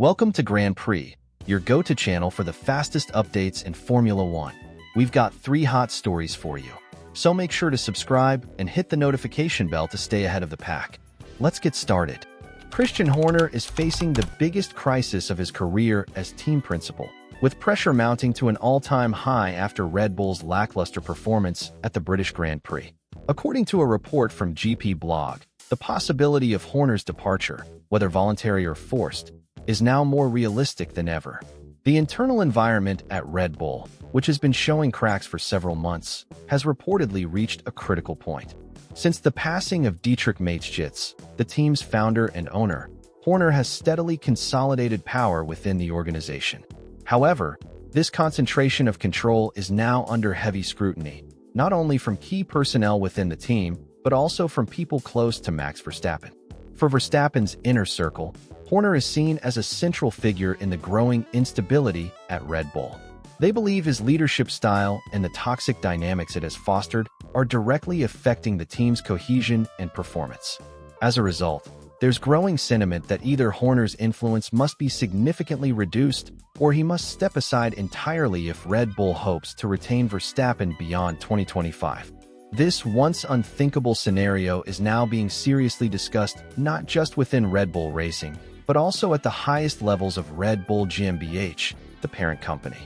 Welcome to Grand Prix, your go-to channel for the fastest updates in Formula One. We've got 3 hot stories for you, so make sure to subscribe and hit the notification bell to stay ahead of the pack. Let's get started. Christian Horner is facing the biggest crisis of his career as team principal, with pressure mounting to an all-time high after Red Bull's lackluster performance at the British Grand Prix. According to a report from GP Blog, the possibility of Horner's departure, whether voluntary or forced, is now more realistic than ever. The internal environment at Red Bull, which has been showing cracks for several months, has reportedly reached a critical point. Since the passing of Dietrich Mateschitz, the team's founder and owner, Horner has steadily consolidated power within the organization. However, this concentration of control is now under heavy scrutiny, not only from key personnel within the team, but also from people close to Max Verstappen. For Verstappen's inner circle, Horner is seen as a central figure in the growing instability at Red Bull. They believe his leadership style and the toxic dynamics it has fostered are directly affecting the team's cohesion and performance. As a result, there's growing sentiment that either Horner's influence must be significantly reduced or he must step aside entirely if Red Bull hopes to retain Verstappen beyond 2025. This once unthinkable scenario is now being seriously discussed not just within Red Bull Racing, but also at the highest levels of Red Bull GmbH, the parent company.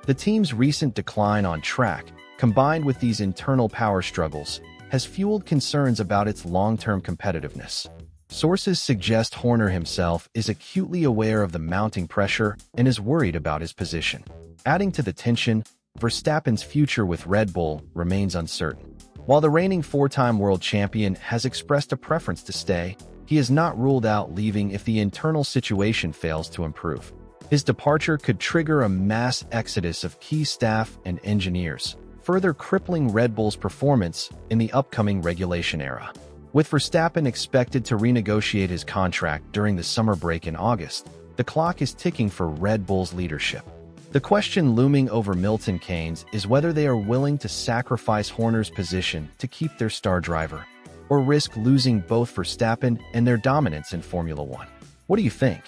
The team's recent decline on track, combined with these internal power struggles, has fueled concerns about its long-term competitiveness. Sources suggest Horner himself is acutely aware of the mounting pressure and is worried about his position. Adding to the tension, Verstappen's future with Red Bull remains uncertain. While the reigning 4-time world champion has expressed a preference to stay, he has not ruled out leaving if the internal situation fails to improve. His departure could trigger a mass exodus of key staff and engineers, further crippling Red Bull's performance in the upcoming regulation era. With Verstappen expected to renegotiate his contract during the summer break in August, the clock is ticking for Red Bull's leadership. The question looming over Milton Keynes is whether they are willing to sacrifice Horner's position to keep their star driver, or risk losing both Verstappen and their dominance in Formula One. What do you think?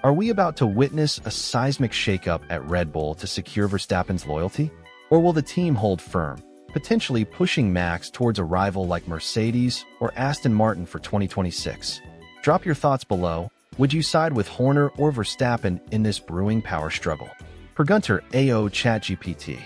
Are we about to witness a seismic shakeup at Red Bull to secure Verstappen's loyalty? Or will the team hold firm, potentially pushing Max towards a rival like Mercedes or Aston Martin for 2026? Drop your thoughts below. Would you side with Horner or Verstappen in this brewing power struggle? Per Gunter AO ChatGPT,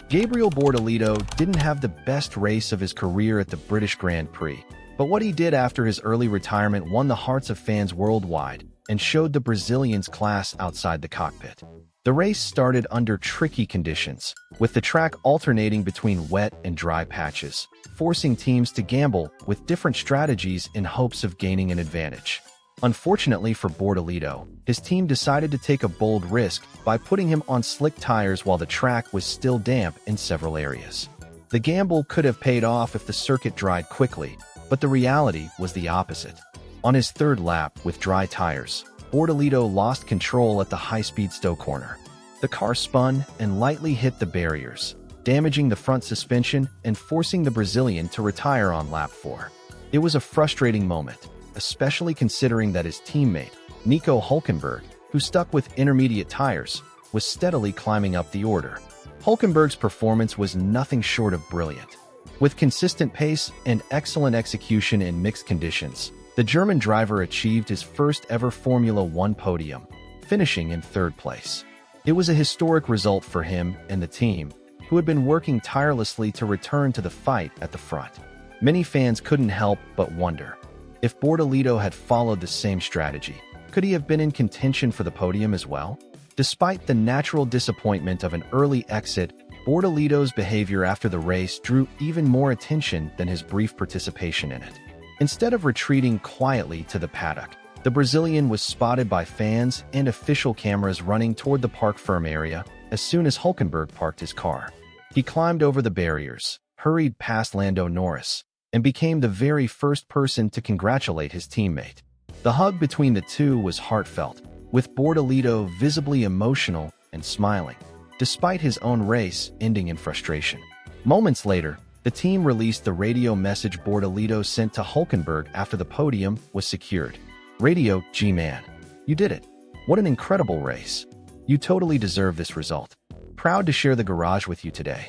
Gabriel Bordalo didn't have the best race of his career at the British Grand Prix, but what he did after his early retirement won the hearts of fans worldwide and showed the Brazilians' class outside the cockpit. The race started under tricky conditions, with the track alternating between wet and dry patches, forcing teams to gamble with different strategies in hopes of gaining an advantage. Unfortunately for Bordalo, his team decided to take a bold risk by putting him on slick tires while the track was still damp in several areas. The gamble could have paid off if the circuit dried quickly, but the reality was the opposite. On his 3rd lap with dry tires, Bordalo lost control at the high-speed Stowe corner. The car spun and lightly hit the barriers, damaging the front suspension and forcing the Brazilian to retire on lap 4. It was a frustrating moment, especially considering that his teammate, Nico Hülkenberg, who stuck with intermediate tires, was steadily climbing up the order. Hülkenberg's performance was nothing short of brilliant. With consistent pace and excellent execution in mixed conditions, the German driver achieved his first ever Formula One podium, finishing in 3rd place. It was a historic result for him and the team, who had been working tirelessly to return to the fight at the front. Many fans couldn't help but wonder, if Bordalo had followed the same strategy, could he have been in contention for the podium as well? Despite the natural disappointment of an early exit, Bordalo's behavior after the race drew even more attention than his brief participation in it. Instead of retreating quietly to the paddock, the Brazilian was spotted by fans and official cameras running toward the parc ferme area as soon as Hülkenberg parked his car. He climbed over the barriers, hurried past Lando Norris, and became the very first person to congratulate his teammate. The hug between the two was heartfelt, with Bordalo visibly emotional and smiling, despite his own race ending in frustration. Moments later, the team released the radio message Bordalo sent to Hülkenberg after the podium was secured. Radio, G-Man. You did it. What an incredible race. You totally deserve this result. Proud to share the garage with you today.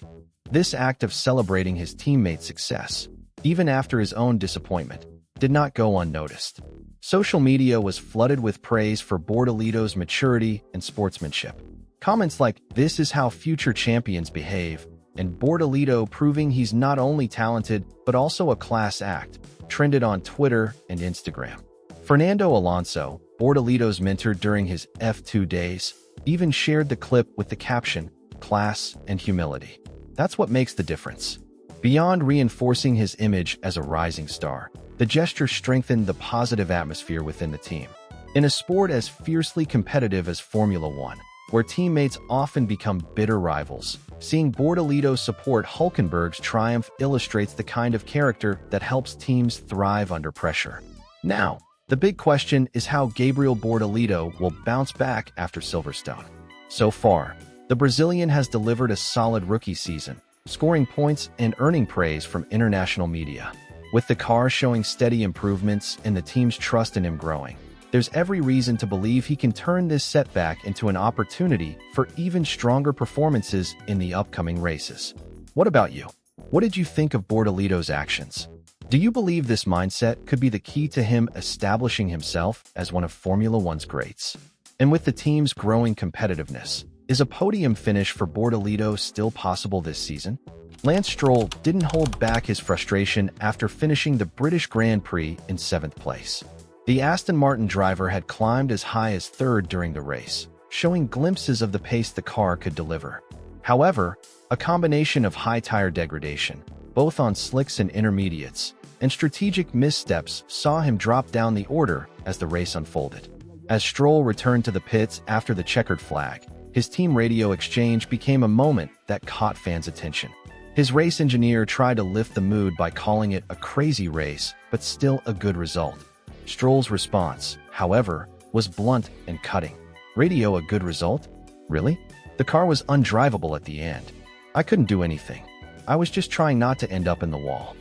This act of celebrating his teammates' success, even after his own disappointment, did not go unnoticed. Social media was flooded with praise for Bordalito's maturity and sportsmanship. Comments like, "This is how future champions behave," and "Bordalito proving he's not only talented but also a class act," trended on Twitter and Instagram. Fernando Alonso, Bordalito's mentor during his F2 days, even shared the clip with the caption, "Class and humility." That's what makes the difference. Beyond reinforcing his image as a rising star, the gesture strengthened the positive atmosphere within the team. In a sport as fiercely competitive as Formula One, where teammates often become bitter rivals, seeing Bordalito support Hülkenberg's triumph illustrates the kind of character that helps teams thrive under pressure. Now, the big question is how Gabriel Bordalito will bounce back after Silverstone. So far, the Brazilian has delivered a solid rookie season, scoring points and earning praise from international media. With the car showing steady improvements and the team's trust in him growing, there's every reason to believe he can turn this setback into an opportunity for even stronger performances in the upcoming races. What about you? What did you think of Bordalito's actions? Do you believe this mindset could be the key to him establishing himself as one of Formula One's greats? And with the team's growing competitiveness, is a podium finish for Bordalito still possible this season? Lance Stroll didn't hold back his frustration after finishing the British Grand Prix in 7th place. The Aston Martin driver had climbed as high as 3rd during the race, showing glimpses of the pace the car could deliver. However, a combination of high tire degradation, both on slicks and intermediates, and strategic missteps saw him drop down the order as the race unfolded. As Stroll returned to the pits after the checkered flag, his team radio exchange became a moment that caught fans' attention. His race engineer tried to lift the mood by calling it a crazy race, but still a good result. Stroll's response, however, was blunt and cutting. "Radio a good result? Really? The car was undrivable at the end. I couldn't do anything. I was just trying not to end up in the wall."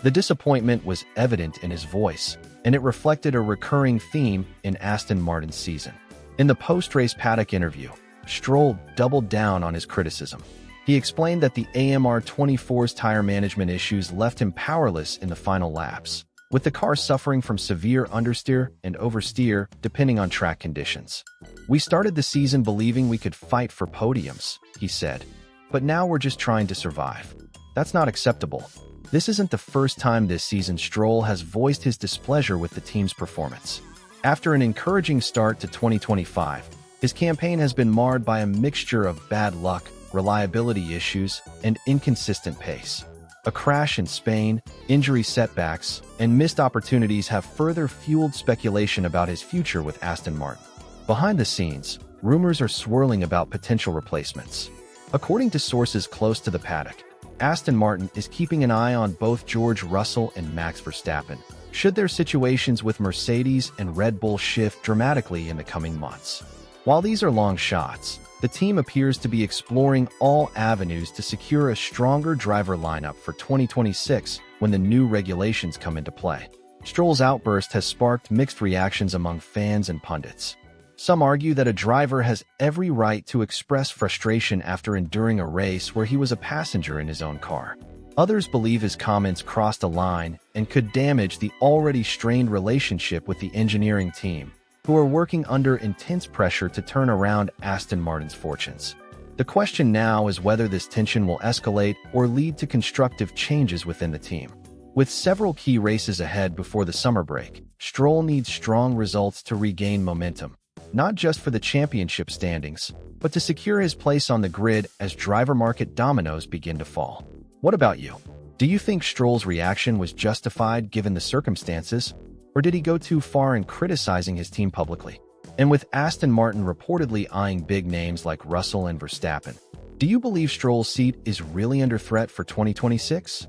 The disappointment was evident in his voice, and it reflected a recurring theme in Aston Martin's season. In the post-race paddock interview, Stroll doubled down on his criticism. He explained that the AMR24's tire management issues left him powerless in the final laps, with the car suffering from severe understeer and oversteer depending on track conditions. "We started the season believing we could fight for podiums," he said, "but now we're just trying to survive. That's not acceptable." This isn't the first time this season Stroll has voiced his displeasure with the team's performance. After an encouraging start to 2025, his campaign has been marred by a mixture of bad luck, reliability issues, and inconsistent pace. A crash in Spain, injury setbacks, and missed opportunities have further fueled speculation about his future with Aston Martin. Behind the scenes, rumors are swirling about potential replacements. According to sources close to the paddock, Aston Martin is keeping an eye on both George Russell and Max Verstappen, should their situations with Mercedes and Red Bull shift dramatically in the coming months. While these are long shots, the team appears to be exploring all avenues to secure a stronger driver lineup for 2026 when the new regulations come into play. Stroll's outburst has sparked mixed reactions among fans and pundits. Some argue that a driver has every right to express frustration after enduring a race where he was a passenger in his own car. Others believe his comments crossed a line and could damage the already strained relationship with the engineering team, who are working under intense pressure to turn around Aston Martin's fortunes. The question now is whether this tension will escalate or lead to constructive changes within the team. With several key races ahead before the summer break, Stroll needs strong results to regain momentum, not just for the championship standings, but to secure his place on the grid as driver market dominoes begin to fall. What about you? Do you think Stroll's reaction was justified given the circumstances, or did he go too far in criticizing his team publicly? And with Aston Martin reportedly eyeing big names like Russell and Verstappen, do you believe Stroll's seat is really under threat for 2026?